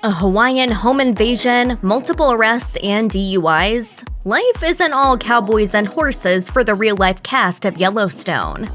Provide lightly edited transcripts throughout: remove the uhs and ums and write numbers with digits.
A Hawaiian home invasion, multiple arrests, and DUIs? Life isn't all cowboys and horses for the real-life cast of Yellowstone.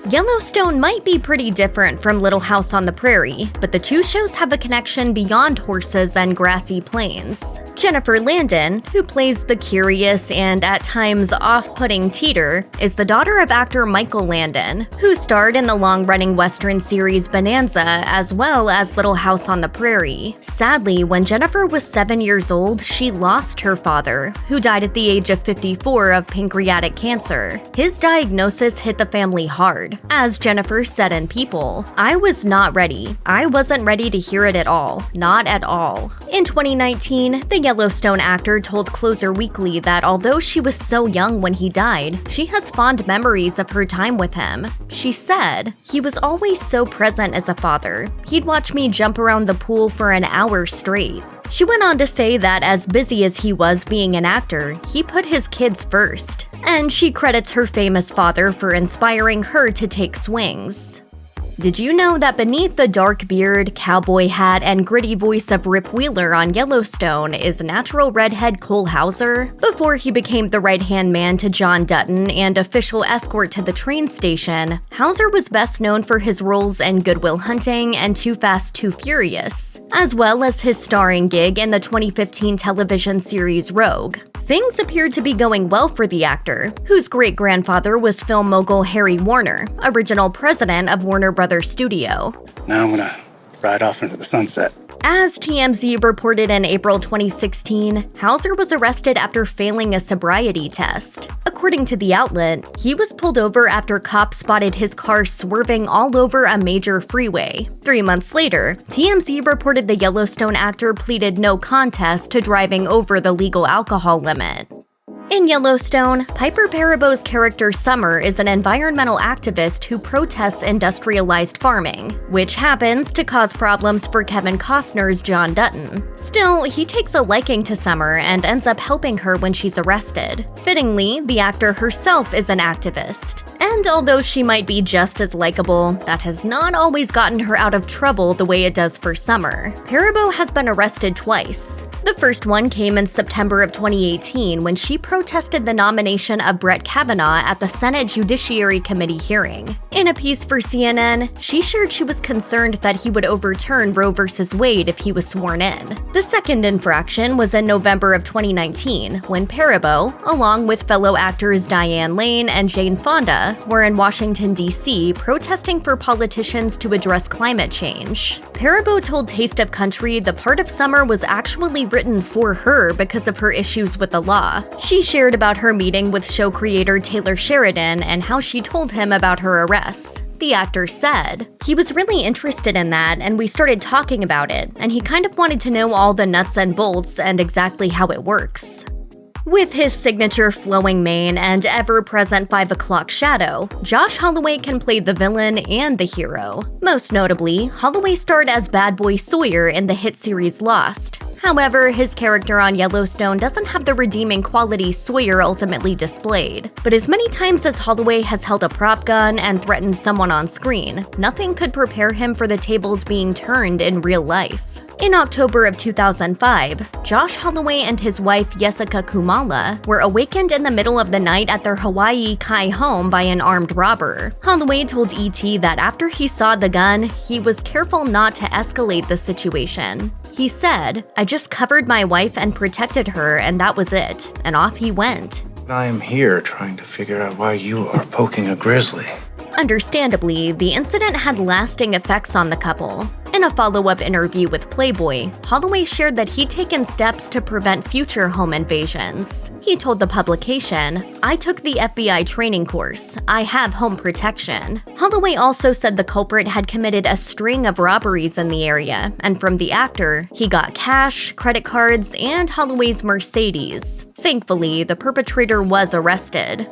Yellowstone might be pretty different from Little House on the Prairie, but the two shows have a connection beyond horses and grassy plains. Jennifer Landon, who plays the curious and at times off-putting Teeter, is the daughter of actor Michael Landon, who starred in the long-running Western series Bonanza as well as Little House on the Prairie. Sadly, when Jennifer was 7 years old, she lost her father, who died at the age of 54 of pancreatic cancer. His diagnosis hit the family hard. As Jennifer said in People, "I was not ready. I wasn't ready to hear it at all. Not at all." In 2019, the Yellowstone actor told Closer Weekly that although she was so young when he died, she has fond memories of her time with him. She said, "He was always so present as a father. He'd watch me jump around the pool for an hour straight." She went on to say that as busy as he was being an actor, he put his kids first. And she credits her famous father for inspiring her to take swings. Did you know that beneath the dark beard, cowboy hat, and gritty voice of Rip Wheeler on Yellowstone is natural redhead Cole Hauser? Before he became the right-hand man to John Dutton and official escort to the train station, Hauser was best known for his roles in Good Will Hunting and Too Fast, Too Furious, as well as his starring gig in the 2015 television series Rogue. Things appeared to be going well for the actor, whose great-grandfather was film mogul Harry Warner, original president of Warner Brothers Studio. Now I'm gonna ride off into the sunset. As TMZ reported in April 2016, Hauser was arrested after failing a sobriety test. According to the outlet, he was pulled over after cops spotted his car swerving all over a major freeway. 3 months later, TMZ reported the Yellowstone actor pleaded no contest to driving over the legal alcohol limit. In Yellowstone, Piper Perabo's character Summer is an environmental activist who protests industrialized farming, which happens to cause problems for Kevin Costner's John Dutton. Still, he takes a liking to Summer and ends up helping her when she's arrested. Fittingly, the actor herself is an activist. And although she might be just as likable, that has not always gotten her out of trouble the way it does for Summer. Perabo has been arrested twice. The first one came in September of 2018 when she protested the nomination of Brett Kavanaugh at the Senate Judiciary Committee hearing. In a piece for CNN, she shared she was concerned that he would overturn Roe v. Wade if he was sworn in. The second infraction was in November of 2019 when Perabo, along with fellow actors Diane Lane and Jane Fonda, were in Washington, D.C. protesting for politicians to address climate change. Perabo told Taste of Country the part of Summer was actually written for her because of her issues with the law. She shared about her meeting with show creator Taylor Sheridan and how she told him about her arrests. The actor said, "He was really interested in that, and we started talking about it, and he kind of wanted to know all the nuts and bolts and exactly how it works." With his signature flowing mane and ever-present 5 o'clock shadow, Josh Holloway can play the villain and the hero. Most notably, Holloway starred as Bad Boy Sawyer in the hit series Lost. However, his character on Yellowstone doesn't have the redeeming qualities Sawyer ultimately displayed. But as many times as Holloway has held a prop gun and threatened someone on screen, nothing could prepare him for the tables being turned in real life. In October of 2005, Josh Holloway and his wife Jessica Kumala were awakened in the middle of the night at their Hawaii Kai home by an armed robber. Holloway told ET that after he saw the gun, he was careful not to escalate the situation. He said, "I just covered my wife and protected her, and that was it," and off he went. I am here trying to figure out why you are poking a grizzly. Understandably, the incident had lasting effects on the couple. In a follow-up interview with Playboy, Holloway shared that he'd taken steps to prevent future home invasions. He told the publication, "I took the FBI training course. I have home protection." Holloway also said the culprit had committed a string of robberies in the area, and from the actor, he got cash, credit cards, and Holloway's Mercedes. Thankfully, the perpetrator was arrested.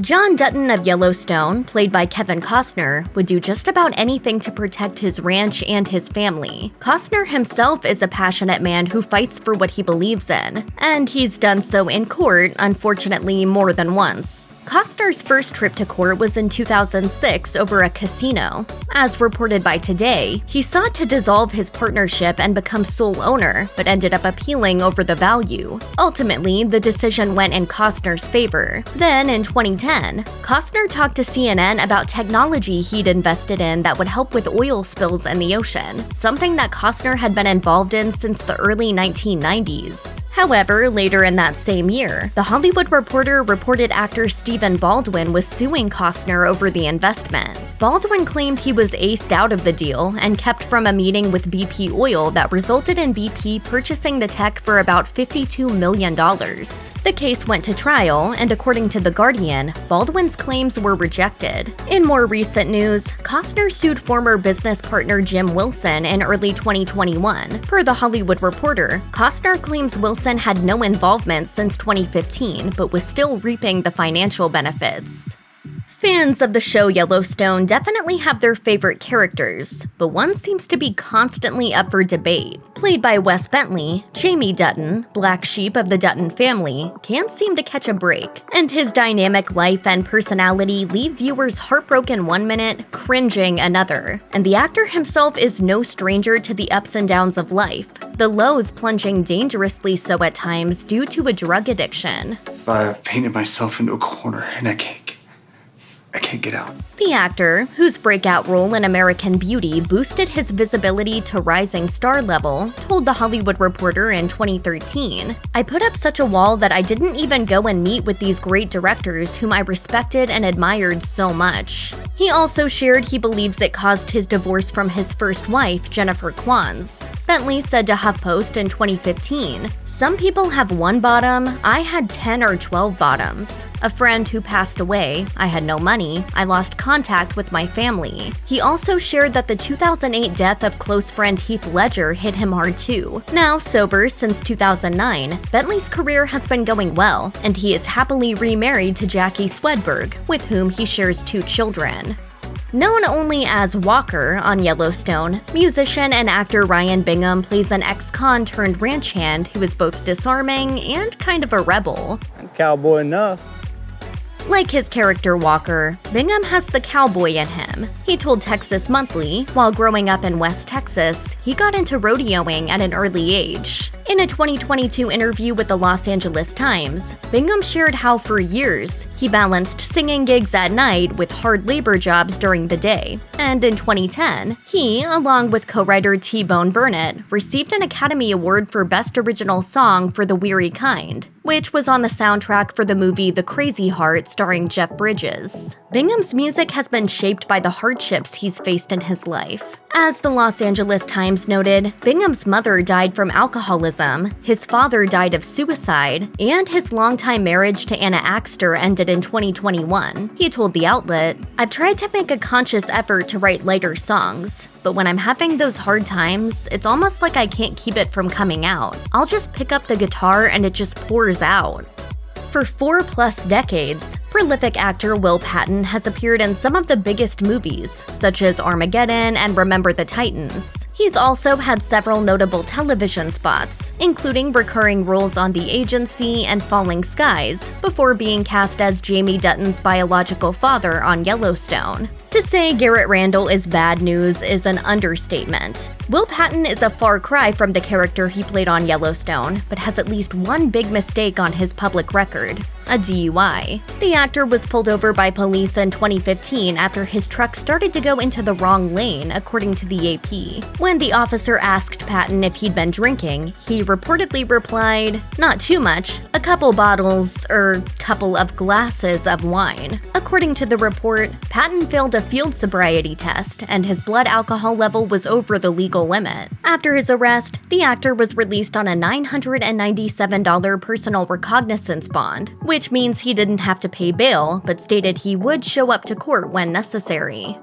John Dutton of Yellowstone, played by Kevin Costner, would do just about anything to protect his ranch and his family. Costner himself is a passionate man who fights for what he believes in, and he's done so in court, unfortunately, more than once. Costner's first trip to court was in 2006 over a casino. As reported by Today, he sought to dissolve his partnership and become sole owner, but ended up appealing over the value. Ultimately, the decision went in Costner's favor. Then, in 2010, Costner talked to CNN about technology he'd invested in that would help with oil spills in the ocean, something that Costner had been involved in since the early 1990s. However, later in that same year, The Hollywood Reporter reported actor Stephen Baldwin was suing Costner over the investment. Baldwin claimed he was aced out of the deal and kept from a meeting with BP Oil that resulted in BP purchasing the tech for about $52 million. The case went to trial, and according to The Guardian, Baldwin's claims were rejected. In more recent news, Costner sued former business partner Jim Wilson in early 2021. Per The Hollywood Reporter, Costner claims Wilson had no involvement since 2015, but was still reaping the financial benefits. Fans of the show Yellowstone definitely have their favorite characters, but one seems to be constantly up for debate. Played by Wes Bentley, Jamie Dutton, black sheep of the Dutton family, can't seem to catch a break, and his dynamic life and personality leave viewers heartbroken one minute, cringing another. And the actor himself is no stranger to the ups and downs of life, the lows plunging dangerously so at times due to a drug addiction. I've painted myself into a corner and I can't get out. The actor, whose breakout role in American Beauty boosted his visibility to rising star level, told The Hollywood Reporter in 2013, "I put up such a wall that I didn't even go and meet with these great directors whom I respected and admired so much." He also shared he believes it caused his divorce from his first wife, Jennifer Kwanz. Bentley said to HuffPost in 2015, "Some people have one bottom, I had 10 or 12 bottoms. A friend who passed away, I had no money, I lost contact with my family." He also shared that the 2008 death of close friend Heath Ledger hit him hard too. Now sober since 2009, Bentley's career has been going well, and he is happily remarried to Jackie Swedberg, with whom he shares 2 children. Known only as Walker on Yellowstone, musician and actor Ryan Bingham plays an ex-con turned ranch hand who is both disarming and kind of a rebel. I'm cowboy enough. Like his character Walker, Bingham has the cowboy in him. He told Texas Monthly, while growing up in West Texas, he got into rodeoing at an early age. In a 2022 interview with the Los Angeles Times, Bingham shared how for years, he balanced singing gigs at night with hard labor jobs during the day. And in 2010, he, along with co-writer T-Bone Burnett, received an Academy Award for Best Original Song for The Weary Kind, which was on the soundtrack for the movie The Crazy Heart starring Jeff Bridges. Bingham's music has been shaped by the hardships he's faced in his life. As the Los Angeles Times noted, Bingham's mother died from alcoholism, his father died of suicide, and his longtime marriage to Anna Axter ended in 2021. He told the outlet, "I've tried to make a conscious effort to write lighter songs, but when I'm having those hard times, it's almost like I can't keep it from coming out. I'll just pick up the guitar and it just pours out." For 4+ decades, prolific actor Will Patton has appeared in some of the biggest movies, such as Armageddon and Remember the Titans. He's also had several notable television spots, including recurring roles on The Agency and Falling Skies, before being cast as Jamie Dutton's biological father on Yellowstone. To say Garrett Randall is bad news is an understatement. Will Patton is a far cry from the character he played on Yellowstone, but has at least one big mistake on his public record: a DUI. The actor was pulled over by police in 2015 after his truck started to go into the wrong lane, according to the AP. When the officer asked Patton if he'd been drinking, he reportedly replied, "Not too much, a couple bottles, couple of glasses of wine." According to the report, Patton failed a field sobriety test, and his blood alcohol level was over the legal limit. After his arrest, the actor was released on a $997 personal recognizance bond, which means he didn't have to pay bail, but stated he would show up to court when necessary.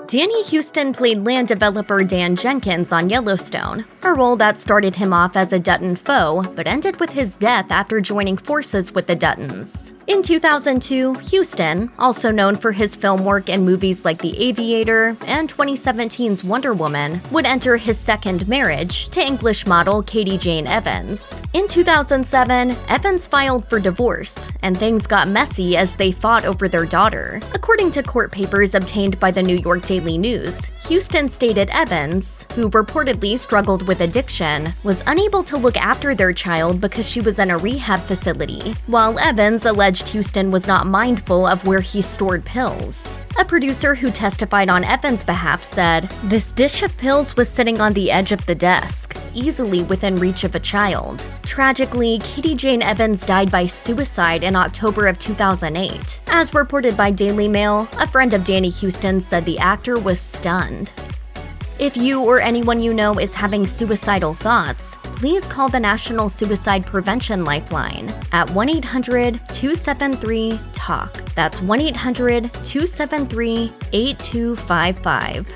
Danny Huston played land developer Dan Jenkins on Yellowstone, a role that started him off as a Dutton foe, but ended with his death after joining forces with the Duttons. In 2002, Huston, also known for his film work in movies like The Aviator and 2017's Wonder Woman, would enter his second marriage to English model Katie Jane Evans. In 2007, Evans filed for divorce, and things got messy as they fought over their daughter. According to court papers obtained by the New York Daily News, Huston stated Evans, who reportedly struggled with addiction, was unable to look after their child because she was in a rehab facility, while Evans alleged Huston was not mindful of where he stored pills. A producer who testified on Evans' behalf said, "This dish of pills was sitting on the edge of the desk, easily within reach of a child." Tragically, Katie Jane Evans died by suicide in October of 2008. As reported by Daily Mail, a friend of Danny Huston said the actor was stunned. If you or anyone you know is having suicidal thoughts, please call the National Suicide Prevention Lifeline at 1-800-273-TALK. That's 1-800-273-8255.